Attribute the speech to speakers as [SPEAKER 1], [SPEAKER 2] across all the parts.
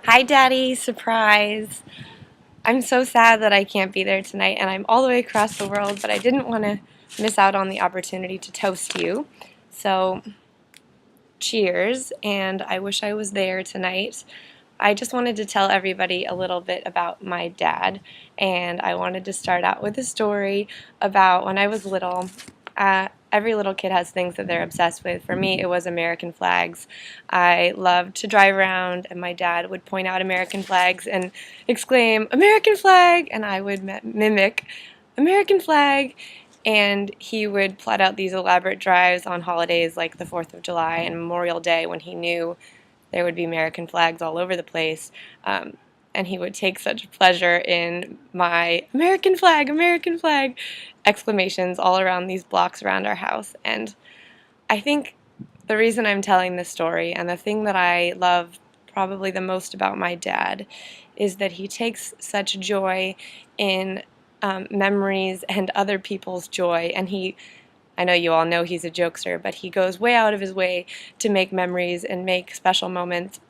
[SPEAKER 1] Hi, Daddy. Surprise. I'm so sad that I can't be there tonight, and I'm all the way across the world, but I didn't want to miss out on the opportunity to toast you. So, cheers, and I wish I was there tonight. I just wanted to tell everybody a little bit about my dad, and I wanted to start out with a story about when I was little. Every little kid has things that they're obsessed with. For me, it was American flags. I loved to drive around, and my dad would point out American flags and exclaim, "American flag!" And I would mimic, "American flag!" And he would plot out these elaborate drives on holidays like the 4th of July and Memorial Day when he knew there would be American flags all over the place. And he would take such pleasure in my American flag exclamations all around these blocks around our house. And I think the reason I'm telling this story and the thing that I love probably the most about my dad is that he takes such joy in memories and other people's joy. And I know you all know he's a jokester, but he goes way out of his way to make memories and make special moments.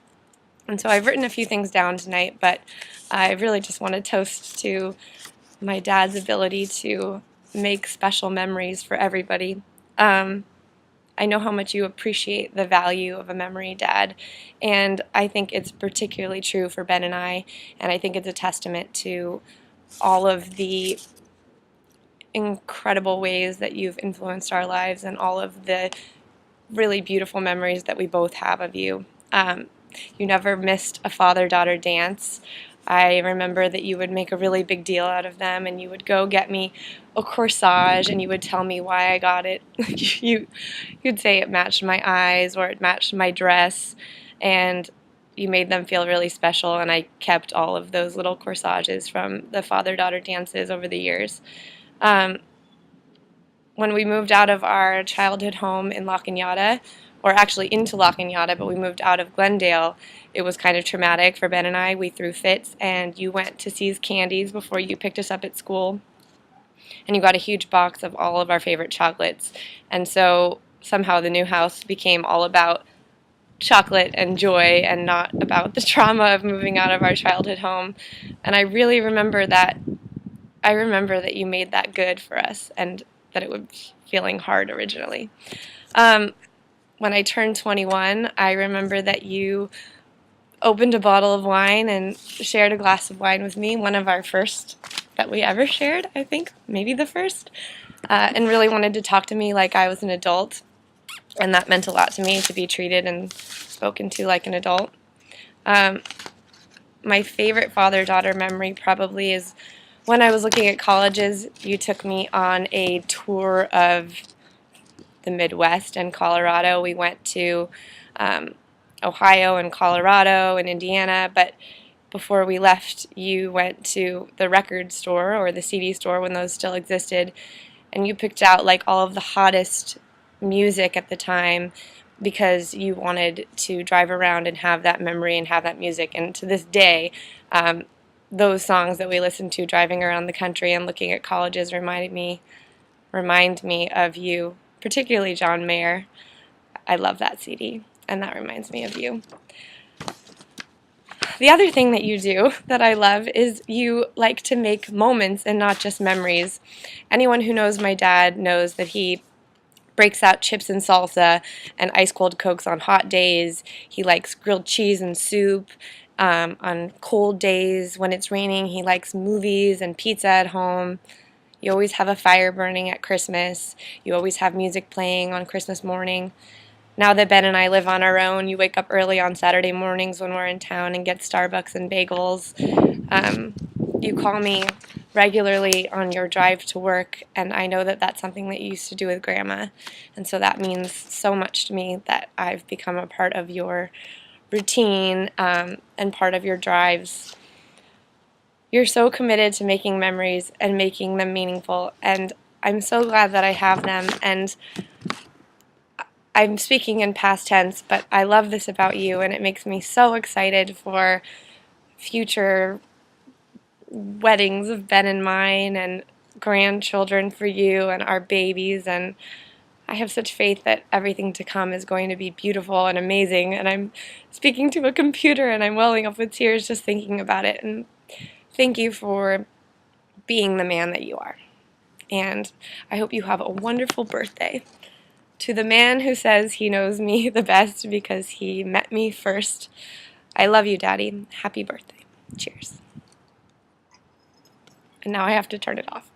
[SPEAKER 1] And so I've written a few things down tonight, but I really just want to toast to my dad's ability to make special memories for everybody. I know how much you appreciate the value of a memory, Dad, and I think it's particularly true for Ben and I think it's a testament to all of the incredible ways that you've influenced our lives and all of the really beautiful memories that we both have of you. You never missed a father-daughter dance. I remember that you would make a really big deal out of them, and you would go get me a corsage, and you would tell me why I got it. You'd say it matched my eyes or it matched my dress, and you made them feel really special, and I kept all of those little corsages from the father-daughter dances over the years. Um, when we moved out of our childhood home in La Cañada, or actually into La Cañada, but we moved out of Glendale, it was kind of traumatic for Ben and I. We threw fits, and you went to See's Candies before you picked us up at school, and you got a huge box of all of our favorite chocolates. And so somehow the new house became all about chocolate and joy and not about the trauma of moving out of our childhood home. And I really remember that. I remember that you made that good for us and that it was feeling hard originally. Um, when I turned 21, I remember that you opened a bottle of wine and shared a glass of wine with me, one of our first that we ever shared, I think, maybe the first, and really wanted to talk to me like I was an adult, and that meant a lot to me to be treated and spoken to like an adult. Um, my favorite father-daughter memory probably is when I was looking at colleges. You took me on a tour of the Midwest and Colorado. We went to Ohio and Colorado and Indiana, but before we left, you went to the record store or the CD store when those still existed, and you picked out like all of the hottest music at the time because you wanted to drive around and have that memory and have that music. And to this day, those songs that we listened to driving around the country and looking at colleges remind me of you, particularly John Mayer. I love that CD, and that reminds me of you. The other thing that you do that I love is you like to make moments and not just memories. Anyone who knows my dad knows that he breaks out chips and salsa and ice cold Cokes on hot days. He likes grilled cheese and soup. On cold days when it's raining, he likes movies and pizza at home. You always have a fire burning at Christmas. You always have music playing on Christmas morning. Now that Ben and I live on our own, you wake up early on Saturday mornings when we're in town and get Starbucks and bagels. Um, you call me regularly on your drive to work, and I know that that's something that you used to do with Grandma. And so that means so much to me that I've become a part of your routine and part of your drives. You're so committed to making memories and making them meaningful, and I'm so glad that I have them. And I'm speaking in past tense, but I love this about you, and it makes me so excited for future weddings of Ben and mine and grandchildren for you and our babies. And I have such faith that everything to come is going to be beautiful and amazing, and I'm speaking to a computer and I'm welling up with tears just thinking about it. And thank you for being the man that you are. And I hope you have a wonderful birthday. To the man who says he knows me the best because he met me first, I love you, Daddy. Happy birthday. Cheers. And now I have to turn it off.